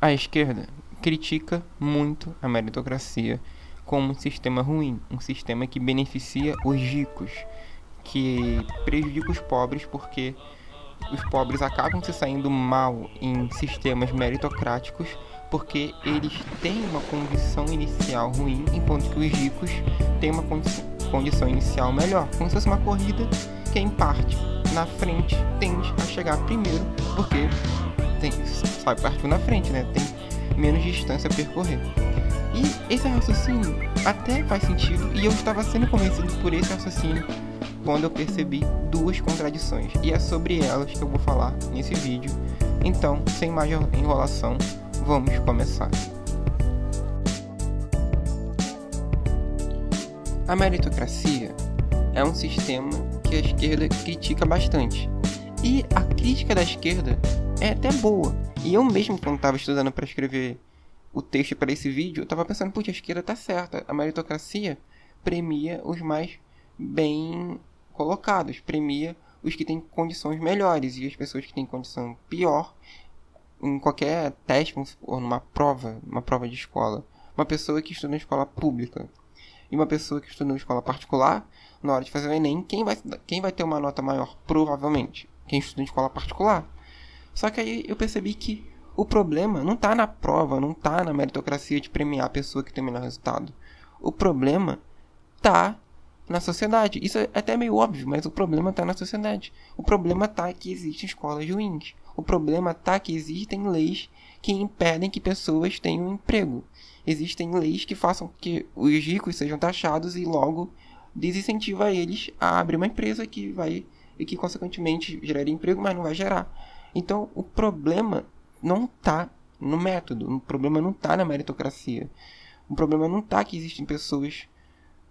A esquerda critica muito a meritocracia como um sistema ruim, um sistema que beneficia os ricos, que prejudica os pobres porque os pobres acabam se saindo mal em sistemas meritocráticos porque eles têm uma condição inicial ruim, enquanto que os ricos têm uma condição inicial melhor, como se fosse uma corrida que em parte na frente tende a chegar primeiro porque sai partiu na frente, né? Tem menos distância a percorrer. E esse raciocínio até faz sentido, e eu estava sendo convencido por esse raciocínio quando eu percebi duas contradições, e é sobre elas que eu vou falar nesse vídeo. Então, sem mais enrolação, vamos começar. A meritocracia é um sistema que a esquerda critica bastante, e a crítica da esquerda é até boa. E eu mesmo, quando estava estudando para escrever o texto para esse vídeo, eu estava pensando, putz, a esquerda tá certa. A meritocracia premia os mais bem colocados, premia os que têm condições melhores, e as pessoas que têm condição pior, em qualquer teste, ou numa prova de escola, uma pessoa que estuda em escola pública e uma pessoa que estuda em escola particular, na hora de fazer o Enem, quem vai ter uma nota maior? Provavelmente quem estuda em escola particular. Só que aí eu percebi que o problema não está na prova, não está na meritocracia de premiar a pessoa que tem o melhor resultado. O problema está na sociedade. Isso é até meio óbvio, mas o problema está na sociedade. O problema está que existem escolas ruins. O problema está que existem leis que impedem que pessoas tenham emprego. Existem leis que façam que os ricos sejam taxados e logo desincentiva eles a abrir uma empresa que consequentemente geraria emprego, mas não vai gerar. Então o problema não está no método, o problema não está na meritocracia, o problema não está que existem pessoas.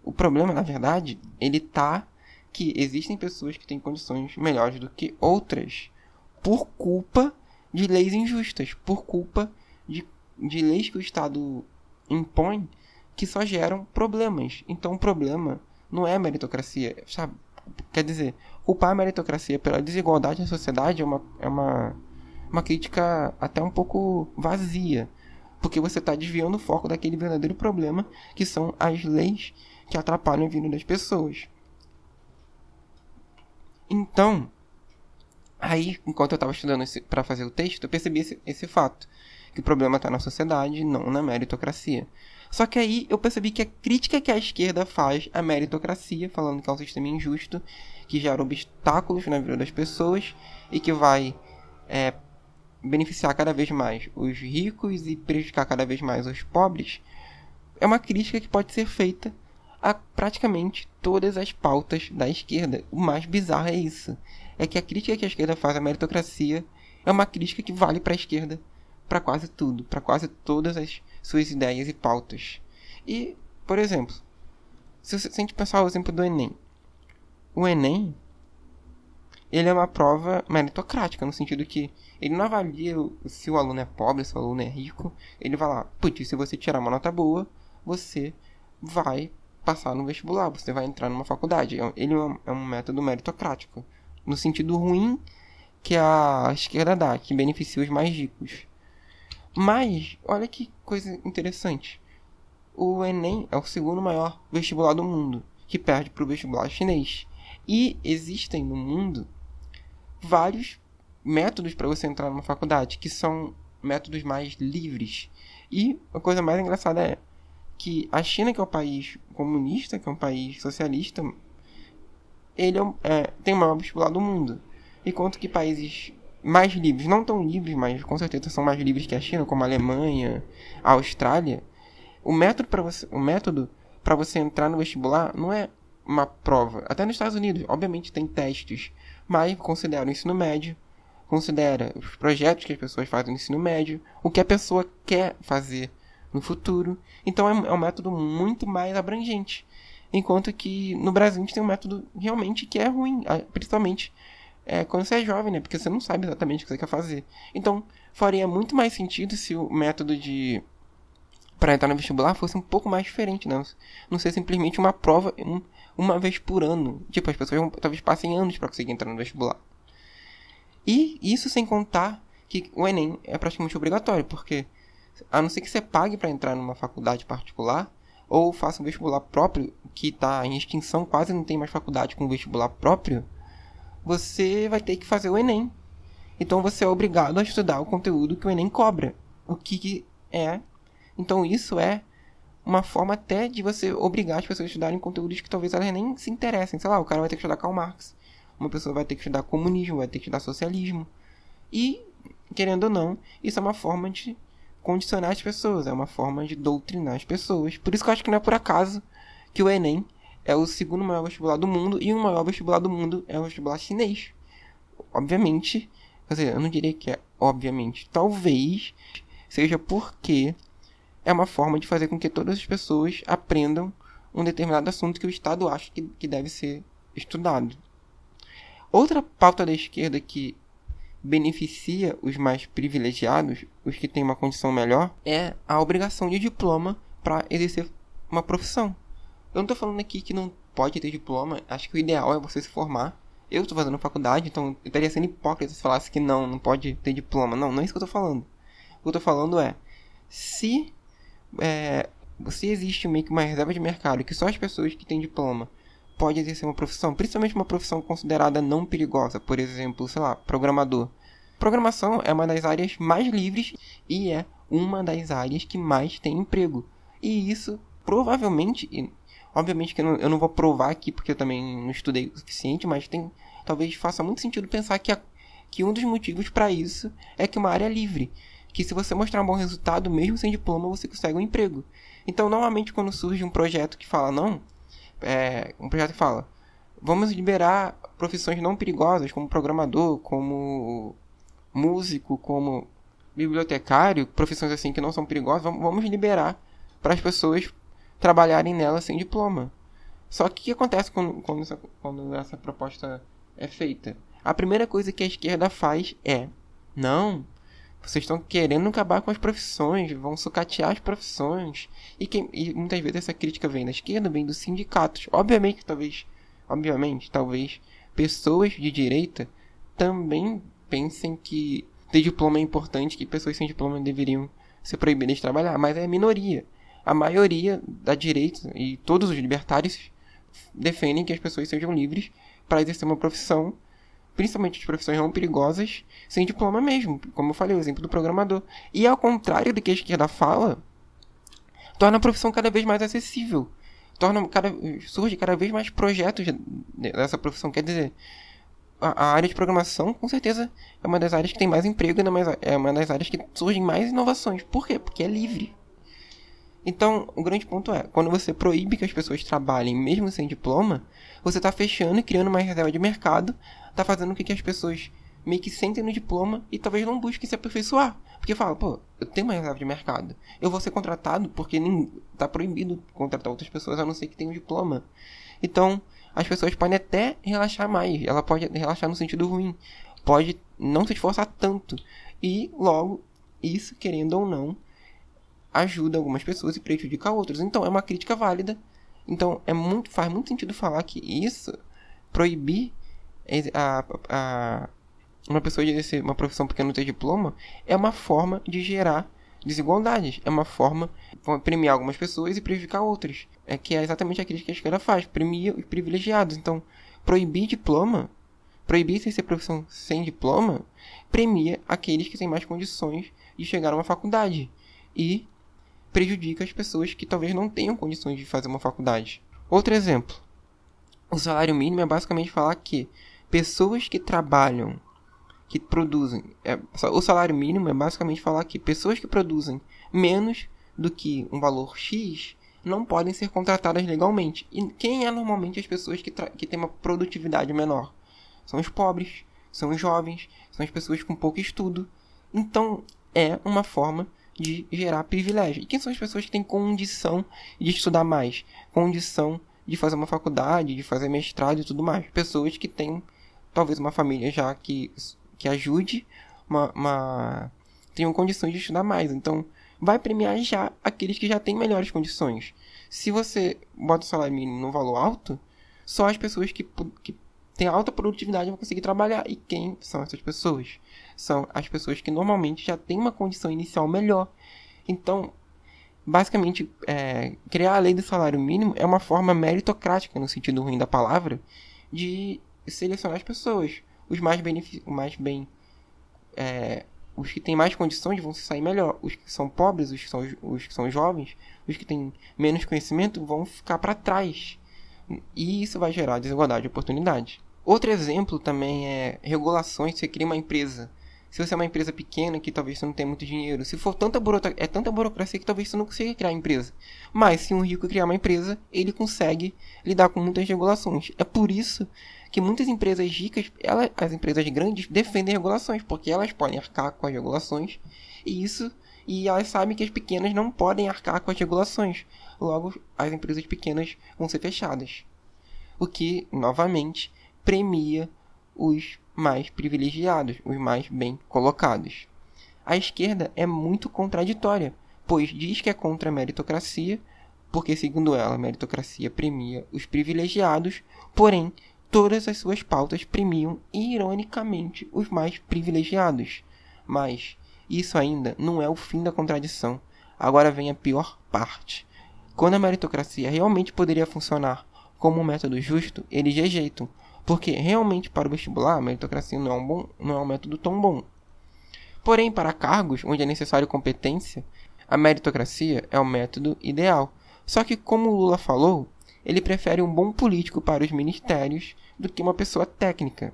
O problema, na verdade, ele está que existem pessoas que têm condições melhores do que outras por culpa de leis injustas, por culpa de leis que o Estado impõe que só geram problemas. Então o problema não é a meritocracia, sabe? Quer dizer, culpar a meritocracia pela desigualdade na sociedade é uma crítica até um pouco vazia, porque você está desviando o foco daquele verdadeiro problema, que são as leis que atrapalham a vida das pessoas. Então, aí, enquanto eu estava estudando para fazer o texto, eu percebi esse fato, que o problema está na sociedade, não na meritocracia. Só que aí eu percebi que a crítica que a esquerda faz à meritocracia, falando que é um sistema injusto, que gera obstáculos na vida das pessoas e que vai beneficiar cada vez mais os ricos e prejudicar cada vez mais os pobres, é uma crítica que pode ser feita a praticamente todas as pautas da esquerda. O mais bizarro é isso. É que a crítica que a esquerda faz à meritocracia é uma crítica que vale para a esquerda, para quase tudo, para quase todas as suas ideias e pautas. E, por exemplo, se a gente pensar o exemplo do Enem. O Enem, ele é uma prova meritocrática, no sentido que ele não avalia se o aluno é pobre, se o aluno é rico. Ele vai lá, putz, se você tirar uma nota boa, você vai passar no vestibular, você vai entrar numa faculdade. Ele é um método meritocrático, no sentido ruim que a esquerda dá, que beneficia os mais ricos. Mas, olha que coisa interessante. O Enem é o segundo maior vestibular do mundo, que perde para o vestibular chinês. E existem no mundo vários métodos para você entrar numa faculdade, que são métodos mais livres. E a coisa mais engraçada é que a China, que é um país comunista, que é um país socialista, ele tem o maior vestibular do mundo. Enquanto que países mais livres, não tão livres, mas com certeza são mais livres que a China, como a Alemanha, a Austrália, o método para você entrar no vestibular não é uma prova. Até nos Estados Unidos, obviamente tem testes, mas considera o ensino médio, considera os projetos que as pessoas fazem no ensino médio, o que a pessoa quer fazer no futuro. Então é um método muito mais abrangente. Enquanto que no Brasil a gente tem um método realmente que é ruim, principalmente quando você é jovem, né? Porque você não sabe exatamente o que você quer fazer. Então faria muito mais sentido se o método para entrar no vestibular fosse um pouco mais diferente, né? Não ser simplesmente uma prova uma vez por ano. Tipo, as pessoas talvez passem anos para conseguir entrar no vestibular. E isso sem contar que o Enem é praticamente obrigatório, porque a não ser que você pague para entrar numa faculdade particular, ou faça um vestibular próprio, que está em extinção, quase não tem mais faculdade com vestibular próprio, você vai ter que fazer o Enem. Então você é obrigado a estudar o conteúdo que o Enem cobra. O que é. Então isso é uma forma até de você obrigar as pessoas a estudarem conteúdos que talvez elas nem se interessem. Sei lá, o cara vai ter que estudar Karl Marx. Uma pessoa vai ter que estudar comunismo, vai ter que estudar socialismo. E, querendo ou não, isso é uma forma de condicionar as pessoas. É uma forma de doutrinar as pessoas. Por isso que eu acho que não é por acaso que o Enem é o segundo maior vestibular do mundo. E o maior vestibular do mundo é o vestibular chinês. Obviamente... Quer dizer, eu não diria que é obviamente. Talvez seja porque é uma forma de fazer com que todas as pessoas aprendam um determinado assunto que o Estado acha que deve ser estudado. Outra pauta da esquerda que beneficia os mais privilegiados, os que têm uma condição melhor, é a obrigação de diploma para exercer uma profissão. Eu não estou falando aqui que não pode ter diploma. Acho que o ideal é você se formar. Eu estou fazendo faculdade, então eu estaria sendo hipócrita se falasse que não pode ter diploma. Não é isso que eu estou falando. O que eu estou falando é, se existe meio que uma reserva de mercado que só as pessoas que têm diploma podem exercer uma profissão, principalmente uma profissão considerada não perigosa, por exemplo, sei lá, programador. Programação é uma das áreas mais livres e é uma das áreas que mais tem emprego. E isso provavelmente... Obviamente que eu não vou provar aqui, porque eu também não estudei o suficiente, mas talvez faça muito sentido pensar que um dos motivos para isso é que uma área é livre. Que se você mostrar um bom resultado, mesmo sem diploma, você consegue um emprego. Então, normalmente, quando surge um projeto que fala, um projeto que fala, vamos liberar profissões não perigosas, como programador, como músico, como bibliotecário, profissões assim que não são perigosas, vamos liberar para as pessoas trabalharem nela sem diploma. Só que o que acontece quando essa proposta é feita? A primeira coisa que a esquerda faz é: não, vocês estão querendo acabar com as profissões, vão sucatear as profissões. E muitas vezes essa crítica vem da esquerda, vem dos sindicatos. Obviamente, talvez pessoas de direita também pensem que ter diploma é importante, que pessoas sem diploma deveriam ser proibidas de trabalhar, mas é a minoria. A maioria da direita e todos os libertários defendem que as pessoas sejam livres para exercer uma profissão, principalmente as profissões não perigosas, sem diploma mesmo. Como eu falei, o exemplo do programador. E ao contrário do que a esquerda fala, torna a profissão cada vez mais acessível. Surge cada vez mais projetos dessa profissão. Quer dizer, a área de programação, com certeza, é uma das áreas que tem mais emprego e é uma das áreas que surgem mais inovações. Por quê? Porque é livre. Então, o grande ponto é, quando você proíbe que as pessoas trabalhem mesmo sem diploma, você está fechando e criando uma reserva de mercado, está fazendo com que as pessoas meio que sentem no diploma e talvez não busquem se aperfeiçoar. Porque fala, eu tenho uma reserva de mercado, eu vou ser contratado porque está proibido contratar outras pessoas a não ser que tenham diploma. Então, as pessoas podem até relaxar mais, ela pode relaxar no sentido ruim, pode não se esforçar tanto. E, logo, isso, querendo ou não, ajuda algumas pessoas e prejudica outras. Então é uma crítica válida. Então faz muito sentido falar que isso, proibir uma pessoa de exercer uma profissão porque não tem diploma, é uma forma de gerar desigualdades. É uma forma de premiar algumas pessoas e prejudicar outras. Que é exatamente a crítica que a esquerda faz. Premia os privilegiados. Então, proibir exercer profissão sem diploma, premia aqueles que têm mais condições de chegar a uma faculdade. E prejudica as pessoas que talvez não tenham condições de fazer uma faculdade. Outro exemplo. O salário mínimo é basicamente falar que pessoas que trabalham, que produzem... o salário mínimo é basicamente falar que pessoas que produzem menos do que um valor X não podem ser contratadas legalmente. E quem é normalmente as pessoas que têm uma produtividade menor? São os pobres, são os jovens, são as pessoas com pouco estudo. Então, é uma forma de gerar privilégio. E quem são as pessoas que têm condição de estudar mais? Condição de fazer uma faculdade, de fazer mestrado e tudo mais. Pessoas que têm, talvez, uma família já que ajude, tenham condições de estudar mais. Então, vai premiar já aqueles que já têm melhores condições. Se você bota o salário mínimo num valor alto, só as pessoas que tem alta produtividade vão conseguir trabalhar. E quem são essas pessoas? São as pessoas que normalmente já têm uma condição inicial melhor. Então, basicamente, criar a lei do salário mínimo é uma forma meritocrática, no sentido ruim da palavra, de selecionar as pessoas. Os que têm mais condições vão se sair melhor. Os que são pobres, os que são jovens, os que têm menos conhecimento vão ficar para trás. E isso vai gerar desigualdade de oportunidade. Outro exemplo também é regulações. Você cria uma empresa. Se você é uma empresa pequena que talvez você não tenha muito dinheiro, se for tanta burocracia que talvez você não consiga criar empresa. Mas se um rico criar uma empresa, ele consegue lidar com muitas regulações. É por isso que muitas empresas ricas, as empresas grandes, defendem regulações, porque elas podem arcar com as regulações e elas sabem que as pequenas não podem arcar com as regulações. Logo, as empresas pequenas vão ser fechadas. O que, novamente, premia os mais privilegiados, os mais bem colocados. A esquerda é muito contraditória, pois diz que é contra a meritocracia, porque, segundo ela, a meritocracia premia os privilegiados, porém, todas as suas pautas premiam, ironicamente, os mais privilegiados. Mas isso ainda não é o fim da contradição. Agora vem a pior parte. Quando a meritocracia realmente poderia funcionar como um método justo, eles rejeitam, porque realmente para o vestibular a meritocracia não é um método tão bom. Porém, para cargos onde é necessário competência, a meritocracia é o método ideal. Só que, como o Lula falou, ele prefere um bom político para os ministérios do que uma pessoa técnica.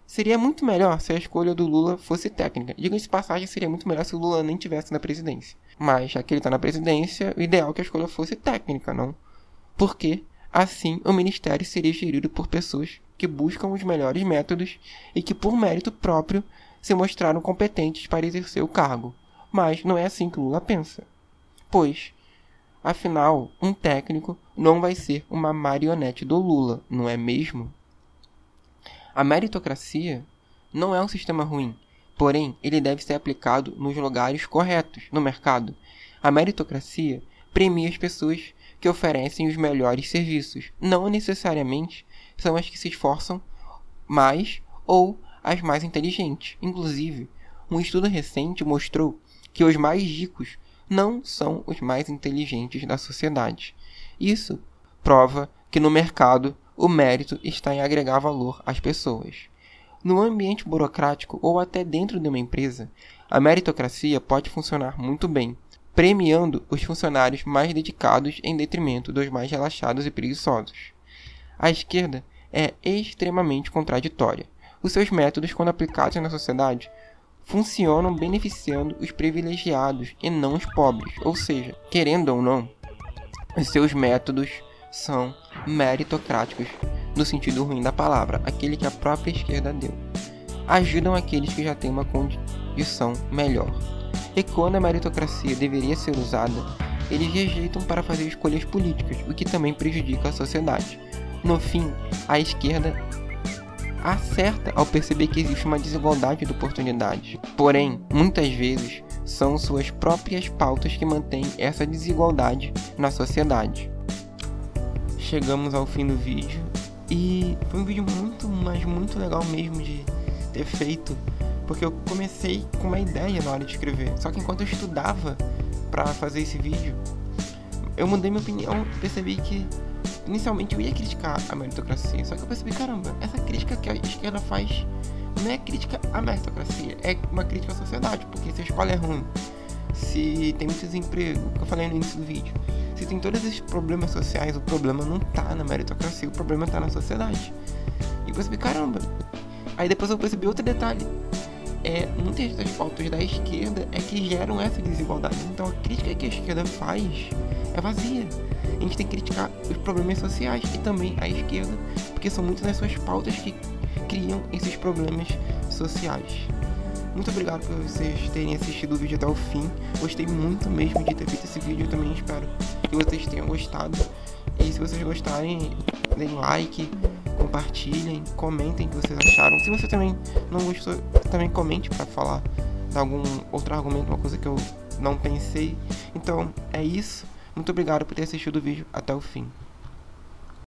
Seria muito melhor se a escolha do Lula fosse técnica. Diga-se de passagem, seria muito melhor se o Lula nem estivesse na presidência. Mas, já que ele está na presidência, o ideal é que a escolha fosse técnica, não? Porque, assim, o ministério seria gerido por pessoas que buscam os melhores métodos e que, por mérito próprio, se mostraram competentes para exercer o cargo. Mas não é assim que o Lula pensa. Pois, afinal, um técnico não vai ser uma marionete do Lula, não é mesmo? A meritocracia não é um sistema ruim, porém, ele deve ser aplicado nos lugares corretos, no mercado. A meritocracia premia as pessoas que oferecem os melhores serviços, não necessariamente são as que se esforçam mais ou as mais inteligentes. Inclusive, um estudo recente mostrou que os mais ricos não são os mais inteligentes da sociedade. Isso prova que no mercado o mérito está em agregar valor às pessoas. No ambiente burocrático ou até dentro de uma empresa, a meritocracia pode funcionar muito bem, premiando os funcionários mais dedicados em detrimento dos mais relaxados e preguiçosos. A esquerda é extremamente contraditória. Os seus métodos, quando aplicados na sociedade, funcionam beneficiando os privilegiados e não os pobres. Ou seja, querendo ou não, os seus métodos são meritocráticos no sentido ruim da palavra, aquele que a própria esquerda deu. Ajudam aqueles que já têm uma condição melhor. E quando a meritocracia deveria ser usada, eles rejeitam para fazer escolhas políticas, o que também prejudica a sociedade. No fim, a esquerda acerta ao perceber que existe uma desigualdade de oportunidades. Porém, muitas vezes, são suas próprias pautas que mantêm essa desigualdade na sociedade. Chegamos ao fim do vídeo e foi um vídeo muito legal mesmo de ter feito, porque eu comecei com uma ideia na hora de escrever, só que enquanto eu estudava para fazer esse vídeo, eu mudei minha opinião, percebi que inicialmente eu ia criticar a meritocracia, só que eu percebi, caramba, essa crítica que a esquerda faz não é crítica à meritocracia, é uma crítica à sociedade, porque se a escola é ruim, se tem muito desemprego, que eu falei no início do vídeo, se tem todos esses problemas sociais, o problema não tá na meritocracia, o problema tá na sociedade. E eu percebi, caramba. Aí depois eu percebi outro detalhe. Muitas das pautas da esquerda é que geram essa desigualdade. Então a crítica que a esquerda faz é vazia. A gente tem que criticar os problemas sociais e também a esquerda, porque são muitas das suas pautas que criam esses problemas sociais. Muito obrigado por vocês terem assistido o vídeo até o fim. Gostei muito mesmo de ter feito esse vídeo. Eu também espero que vocês tenham gostado. E se vocês gostarem, deem like, compartilhem, comentem o que vocês acharam. Se você também não gostou, também comente para falar de algum outro argumento, uma coisa que eu não pensei. Então é isso. Muito obrigado por ter assistido o vídeo até o fim.